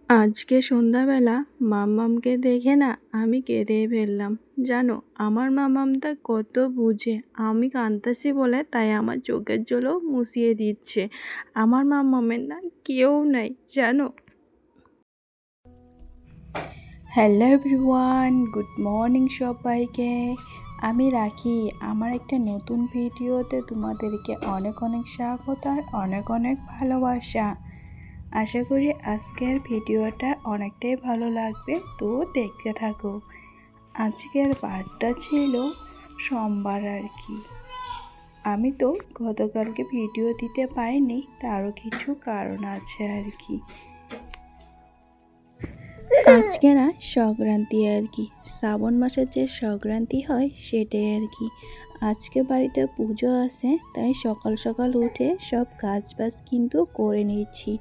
আজকে সন্ধ্যাবেলা মাম্মামকে দেখে না আমি কেঁদেই ফেললাম। জানো আমার মাম্মামটা কত বুঝে। আমি কাঁদতাছি বলে তাই আমার চোখের জলও মুছিয়ে দিচ্ছে। আমার মাম্মামের না কেউ নাই জানো। হ্যালো এভরিওয়ান, গুড মর্নিং সবাইকে। আমি রাখি আমার একটা নতুন ভিডিওতে তোমাদেরকে অনেক অনেক স্বাগত আর অনেক অনেক ভালোবাসা। আশা করি আজকের ভিডিওটা অনেকটাই ভালো লাগবে, তো দেখতে থাকো। আজকের বারটা ছিল সোমবার আর কি। আমি তো গতকালকে ভিডিও দিতে পারিনি, তারও কিছু কারণ আছে আর কি। আজকে না সংক্রান্তি আর কি, শ্রাবণ মাসের যে সংক্রান্তি হয় সেটাই আর কি। আজকে বাড়িতে পুজো আছে, তাই সকাল সকাল উঠে সব কাজ বাজ কিন্তু করে নিচ্ছি,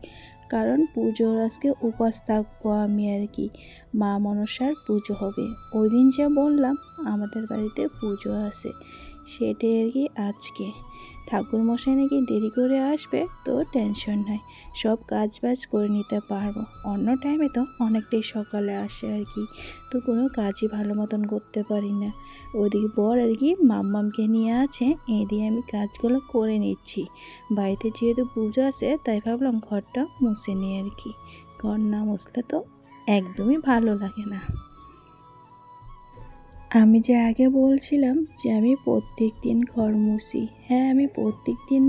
কারণ পুজোর আজকে উপোস থাকবো আমি আর কি। মা মনসার পুজো হবে ওই দিন, যে বললাম আমাদের বাড়িতে পুজো আছে সেটাই আর কি। আজকে ঠাকুরমশাই নাকি দেরি করে আসবে, তো টেনশন নাই, সব কাজ বাজ করে নিতে পারবো। অন্য টাইমে তো অনেকটাই সকালে আসে আর কি, তো কোনো কাজই ভালো মতন করতে পারি না। ওদিকে বর আর কি মাম্মামকে নিয়ে আছে, দিয়ে আমি কাজগুলো করে নিচ্ছি। বাড়িতে যেহেতু পুজো আছে তাই ভাবলাম ঘরটা মুছে নিই আর কি। ঘর না মুছলে তো একদমই ভালো লাগে না। আমি যে আগে বলছিলাম যে আমি প্রত্যেক দিন ঘর মুছি, হ্যাঁ আমি প্রত্যেক দিন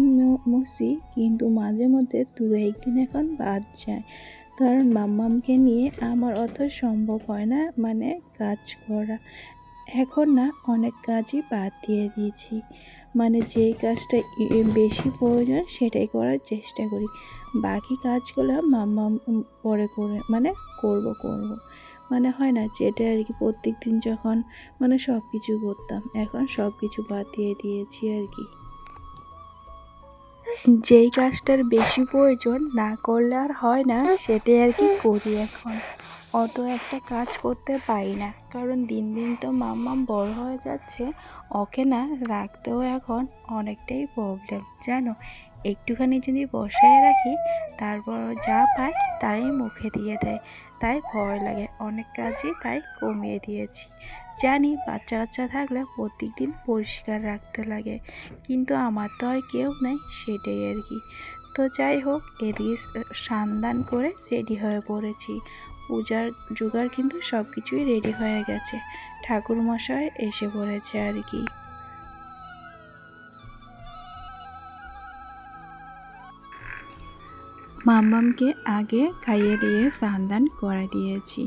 মুছি, কিন্তু মাঝে মধ্যে দু একদিন এখন বাদ যায়, কারণ মাম্মামকে নিয়ে আমার অত সম্ভব হয় না মানে কাজ করা। এখন না অনেক কাজই বাদ দিয়ে দিয়েছি, মানে যেই কাজটা বেশি প্রয়োজন সেটাই করার চেষ্টা করি। বাকি কাজগুলো মাম্মাম পরে করে মানে করব মানে হয় না যেটা আর কি। প্রত্যেক দিন যখন মানে সব কিছু করতাম, এখন সব কিছু বাদ দিয়ে দিয়েছি আর কি। যেই কাজটার বেশি প্রয়োজন না করলে আর হয় না সেটাই আর কি করি এখন। অত একটা কাজ করতে পারি না, কারণ দিন দিন তো মাম্মাম বড় হয়ে যাচ্ছে, ওকে না রাখতেও এখন অনেকটাই প্রবলেম জানো। একটুখানি যদি বসায় রাখি তারপর যা পায় তাই মুখে দিয়ে দেয়, তাই ভয় লাগে। অনেক কাজই তাই কমিয়ে দিয়েছি। জানি বাচ্চা কাচ্চা থাকলে প্রত্যেক দিন পরিষ্কার রাখতে লাগে, কিন্তু আমার তো আর কেউ নাই সেটাই আর কি। তো যাই হোক, এদিকে স্নান করে রেডি হয়ে পড়েছি। পূজার জোগাড় কিন্তু সব কিছুই রেডি হয়ে গেছে, ঠাকুরমশাই এসে পড়েছে আর কি। মাম্মামকে আগে খাইয়ে দিয়ে স্নান করে দিয়েছি,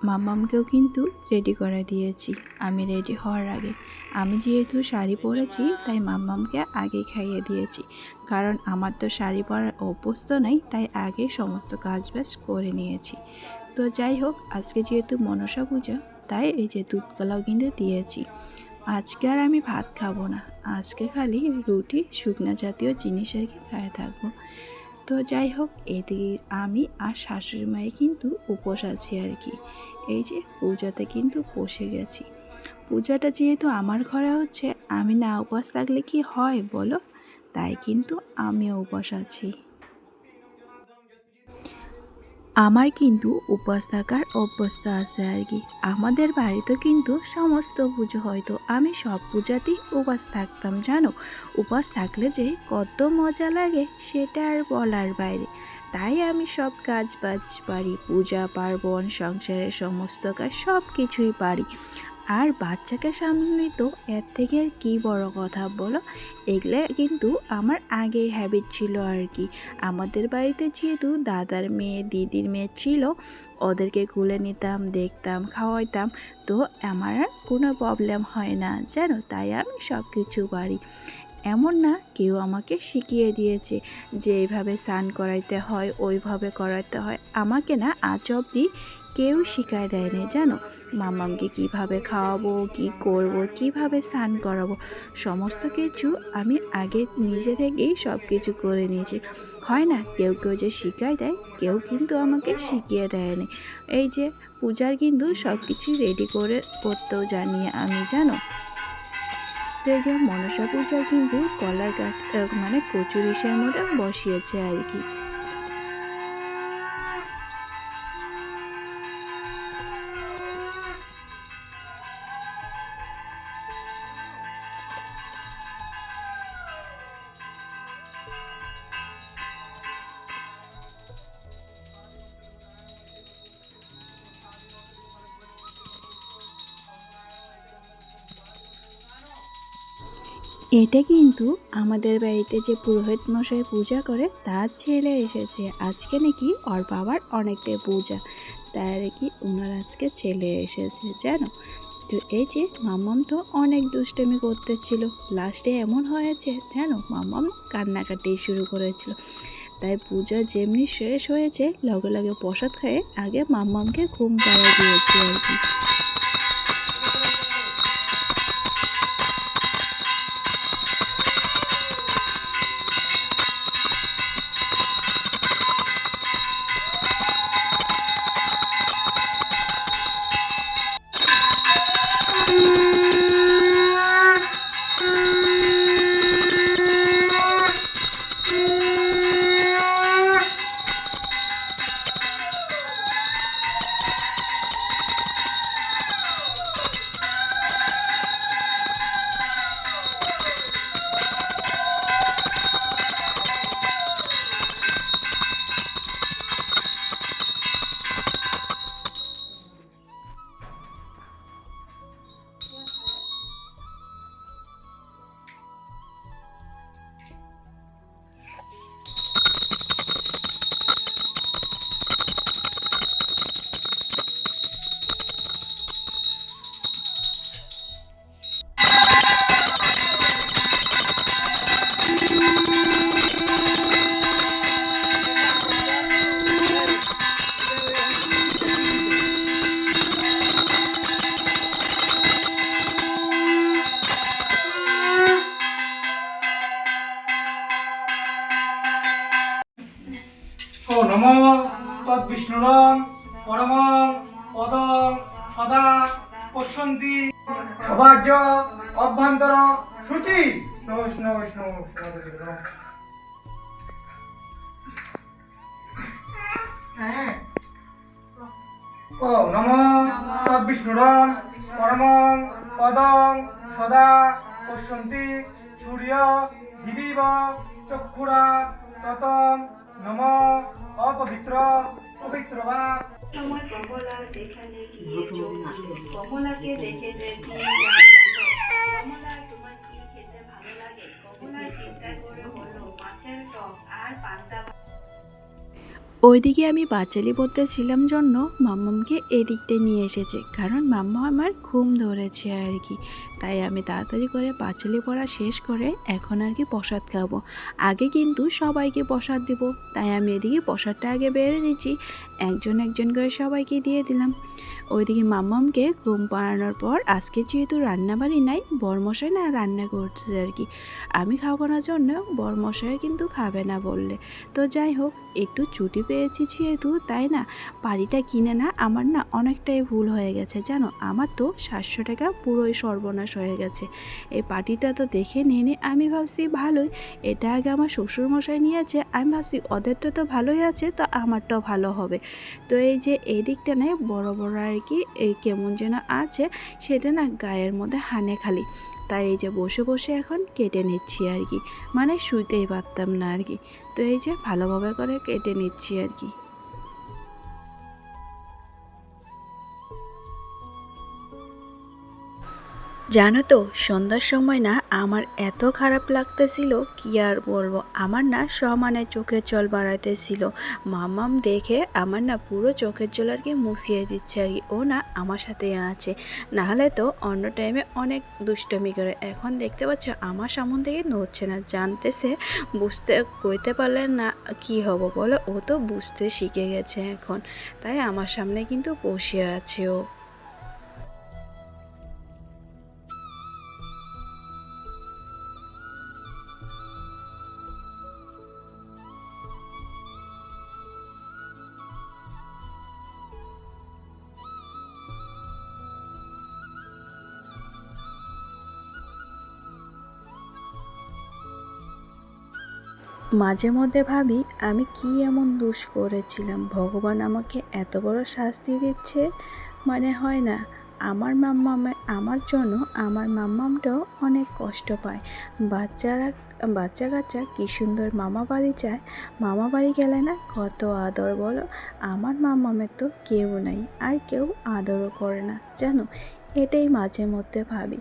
মাম্মামকেও কিন্তু রেডি করে দিয়েছি আমি রেডি হওয়ার আগে। আমি যেহেতু শাড়ি পরেছি তাই মাম্মামকে আগে খাইয়ে দিয়েছি, কারণ আমার তো শাড়ি পরার অভ্যস্ত নাই, তাই আগে সমস্ত কাজ বাজ করে নিয়েছি। তো যাই হোক, আজকে যেহেতু মনসা পূজা তাই এই যে দুধকলাও কিন্তু দিয়েছি। আজকে আর আমি ভাত খাবো না, আজকে খালি রুটি শুকনা জাতীয় জিনিস আর কি খায় থাকবো। তো যাই হোক, এদিকে আমি আর শাশুড়ি মায়ে কিন্তু উপোস আছি আর কি। এই যে পূজাতে কিন্তু বসে গেছি। পূজাটা যেহেতু আমার ঘরে হচ্ছে, আমি না উপোস থাকলে কি হয় বলো, তাই কিন্তু আমিও উপোস আছি। আমার কিন্তু উপোস থাকার অভ্যস্ত আছে আর কি। আমাদের বাড়িতে কিন্তু সমস্ত পুজো হয়তো আমি সব পূজাতেই উপোস থাকতাম জানো। উপোস থাকলে যে কত মজা লাগে সেটা আর বলার বাইরে। তাই আমি সব কাজ বাজ পারি, পূজা পার্বণ সংসারের সমস্ত কাজ সব কিছুই পারি। আর বাচ্চাকে সামলানো তো এর থেকে আর কী বড় কথা বলো। এগুলো কিন্তু আমার আগেই হ্যাবিট ছিল আর কি। আমাদের বাড়িতে যেহেতু দাদার মেয়ে দিদির মেয়ে ছিল, ওদেরকে কুলে নিতাম, দেখতাম, খাওয়াইতাম, তো আমার আর কোনো প্রবলেম হয় না জানো। তাই আমি সব কিছু পারি। এমন না কেউ আমাকে শিখিয়ে দিয়েছে যে এইভাবে স্নান করাইতে হয়, ওইভাবে করাইতে হয়, আমাকে না আজ অবধি কেউ শিখায় দেয়নি জানো। মামামকে কিভাবে খাওয়াবো, কি করব, কিভাবে স্নান করাবো, সমস্ত কিছু আমি আগে নিজে থেকেই সব কিছু করে নিয়েছি। হয় না কেউ কেউ যে শিখায় দেয়, কেউ কিন্তু আমাকে শিখিয়ে দেয়নি। এই যে পূজার কিন্তু সব কিছু রেডি করে করতেও জানি আমি জানো। তো এই যে মনসা পূজা কিন্তু কলার গাছ মানে কচুরিশের মধ্যে বসিয়েছে আর কি। এটা কিন্তু আমাদের বাড়িতে যে পুরোহিত মশাই পূজা করে তার ছেলে এসেছে। আজকে নাকি ওর বাবার অনেকটাই পূজা, তাই আর কি ওনার আজকে ছেলে এসেছে জানো। তো এই যে মাম্মাম তো অনেক দুষ্টুমি করতেছিল, লাস্টে এমন হয়েছে জানো মাম্মাম কান্নাকাটি শুরু করেছিল। তাই পূজা যেমনি শেষ হয়েছে লগে লগে প্রসাদ খেয়ে আগে মাম্মামকে ঘুম পাড়িয়ে দিয়েছি আর কি। ও নম তদ্বিষ্ণুরং পরমং পদং সদা পশ্যন্তি সৌভাগ্য অভ্যন্তর শুচি বৈষ্ণব বৈষ্ণব ও নম তদ্বিষ্ণুরং পরমং পদং সদা পশ্যন্তি সূর্য দিদিব চক্ষুরা ততম নম অপবিত্র পবিত্র বা সময় কমলা যেখানে গিয়ে কমলাকে দেখে যে কমলা তোমার কি খেতে ভালো লাগে? কমলা চিন্তা করে বলল মাছের টক আর পান্তা। ওইদিকে আমি বাচালি পড়তেছিলাম জন্য মাম্মামকে এদিকটা নিয়ে এসেছে, কারণ মাম্মা আমার ঘুম ধরেছে আর কি। তাই আমি তাড়াতাড়ি করে বাচালি পড়া শেষ করে এখন আর কি প্রসাদ খাবো। আগে কিন্তু সবাইকে প্রসাদ দিব, তাই আমি এদিকে প্রসাদটা আগে বেড়ে দিচ্ছি, একজন একজন করে সবাইকে দিয়ে দিলাম। ওইদিকে মাম্মামকে ঘুম পাড়ানোর পর আজকে যেহেতু রান্নাবাড়ি নাই, বরমশাই না রান্না করছে আর কি। আমি খাবো না জন্য বরমশাই কিন্তু খাবে না বললে। তো যাই হোক, একটু ছুটি পেয়েছি যেহেতু, তাই না পাড়িটা কিনে না আমার না অনেকটাই ভুল হয়ে গেছে জানো। আমার তো 700 টাকা পুরোই সর্বনাশ হয়ে গেছে। এই পাটিটা তো দেখে নিয়ে আমি ভাবছি ভালোই, এটা আগে আমার শ্বশুরমশাই নিয়েছে, আমি ভাবছি ওদেরটা তো ভালোই আছে তো আমারটাও ভালো হবে। তো এই যে এই দিকটা নেই বড় বড় আর কি এই কেমন যেন আছে, সেটা না গায়ের মধ্যে হানে খালি। তাই এই যে বসে বসে এখন কেটে নিচ্ছি আর কি, মানে শুইতেই পারতাম না আর কি। তো এই যে ভালোভাবে করে কেটে নিচ্ছি আর কি। জানো তো সন্ধ্যার সময় না আমার এত খারাপ লাগতেছিল কি আর বলবো, আমার না সমানে চোখের জল বাড়াইতেছিল। মাম্মাম দেখে আমার না পুরো চোখের জল আর কি মুছিয়ে দিচ্ছে আর কি, ও না আমার সাথে আছে, নাহলে তো অন্য টাইমে অনেক দুষ্টমি করে। এখন দেখতে পাচ্ছ আমার সামন থেকে নড়ছে না, জানতেছে বুঝতে কইতে পারলে না কি হব বলো, ও তো বুঝতে শিখে গেছে এখন, তাই আমার সামনে কিন্তু বসে আছে ও। মাঝে মধ্যে ভাবি আমি কি এমন দোষ করেছিলাম, ভগবান আমাকে এত বড় শাস্তি দিচ্ছে। মানে হয় না, আমার মাম্মামে আমার জন্য আমার মাম্মামটাও অনেক কষ্ট পায়। বাচ্চারা বাচ্চা কাচ্চা কী সুন্দর মামা বাড়ি যায়, মামা বাড়ি গেলে না কত আদর বলো। আমার মাম্মামের তো কেউ নাই, আর কেউ আদরও করে না জানো। এটাই মাঝে মধ্যে ভাবি,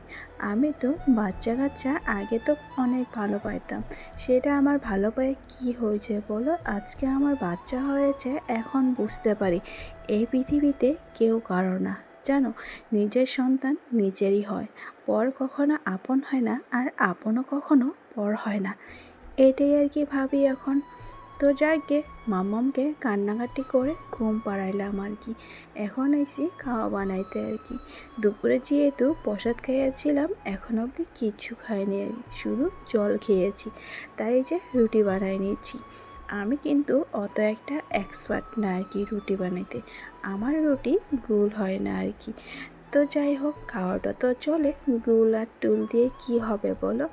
আমি তো বাচ্চা কাচ্চা আগে তো অনেক ভালো পাইতাম, সেটা আমার ভালো পায়ে কী হয়েছে বলো? আজকে আমার বাচ্চা হয়েছে, এখন বুঝতে পারি এই পৃথিবীতে কেউ কারো না, জানো। নিজের সন্তান নিজেরই হয়, পর কখনো আপন হয় না, আর আপনও কখনো পর হয় না। এটাই আর কি ভাবি এখন। তো যাকে মাম্মামকে কান্নাকাটি করে ঘুম পাড়াইলাম আর কি। এখন এসি খাওয়া বানাইতে আর কি। দুপুরে যেহেতু প্রসাদ খেয়েছিলাম, এখন অবধি কিচ্ছু খাইনি আর কি, শুধু জল খেয়েছি। তাই যে রুটি বানাই নিচ্ছি। আমি কিন্তু অত একটা এক্সপার্ট না আর কি রুটি বানাইতে, আমার রুটি গোল হয় না আর কি। তো যাই হোক, খাওয়াটা তো চলে, গোল আর টুল দিয়ে কি হবে বলো।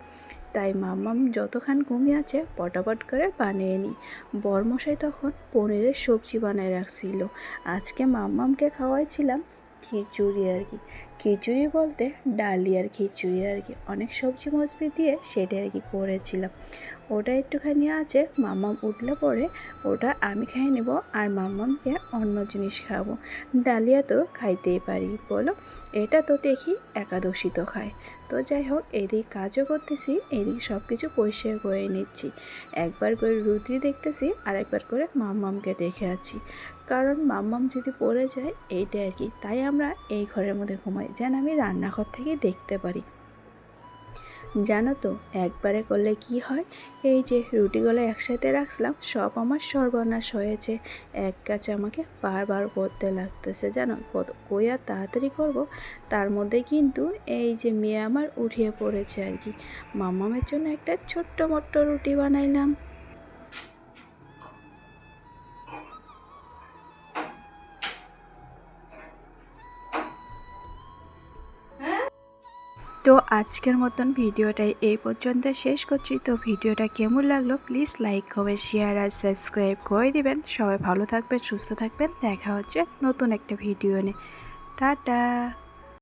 তাই মাম্মাম যতক্ষণ ঘুমিয়ে আছে পটাপট করে বানিয়ে নিই। বরমশাই তখন পনিরের সবজি বানিয়ে রাখছিল। আজকে মাম্মামকে খাওয়াইছিলাম খিচুড়ি আর কি। খিচুড়ি বলতে ডালি আর খিচুড়ি আর কি, অনেক সবজি মসবি দিয়ে সেটা আর কি করেছিলাম। ওটা একটুখানি আছে, মাম্মাম উঠলে পরে ওটা আমি খেয়ে নেব, আর মাম্মামকে অন্য জিনিস খাবো। ডালিয়া তো খাইতেই পারি বলো, এটা তো দেখি একাদশী তো খায়। তো যাই হোক, এদিক কাজও করতেছি, এদিক সব কিছু পরিষ্কার করে নিচ্ছি। একবার করে রুদ্রি দেখতেছি, আর একবার করে মাম্মামকে দেখে আছি। কারণ মাম্মাম যদি পড়ে যায় এইটা আর কি, তাই আমরা এই ঘরের মধ্যে ঘুমাই, যেন আমি রান্নাঘর থেকে দেখতে পারি। জানো তো একবারে করলে কি হয়, এই যে রুটিগুলো একসাথে রাখলাম, সব আমার সর্বনাশ হয়েছে। এক কাজ আমাকে বারবার করতে লাগতেছে, জানো কই আর তাড়াতাড়ি করব। তার মধ্যে কিন্তু এই যে মেয়ে আমার উঠিয়ে পড়েছে আর কি। মাম্মামের জন্য একটা ছোট্ট মোট্ট রুটি বানাইলাম। তো আজকের মতন ভিডিওটাই এই পর্যন্ত শেষ করছি। তো ভিডিওটা কেমন লাগলো প্লিজ লাইক কমেন্ট শেয়ার আর সাবস্ক্রাইব করে দিবেন। সবাই ভালো থাকবেন, সুস্থ থাকবেন, দেখা হচ্ছে নতুন একটা ভিডিও নিয়ে। টাটা।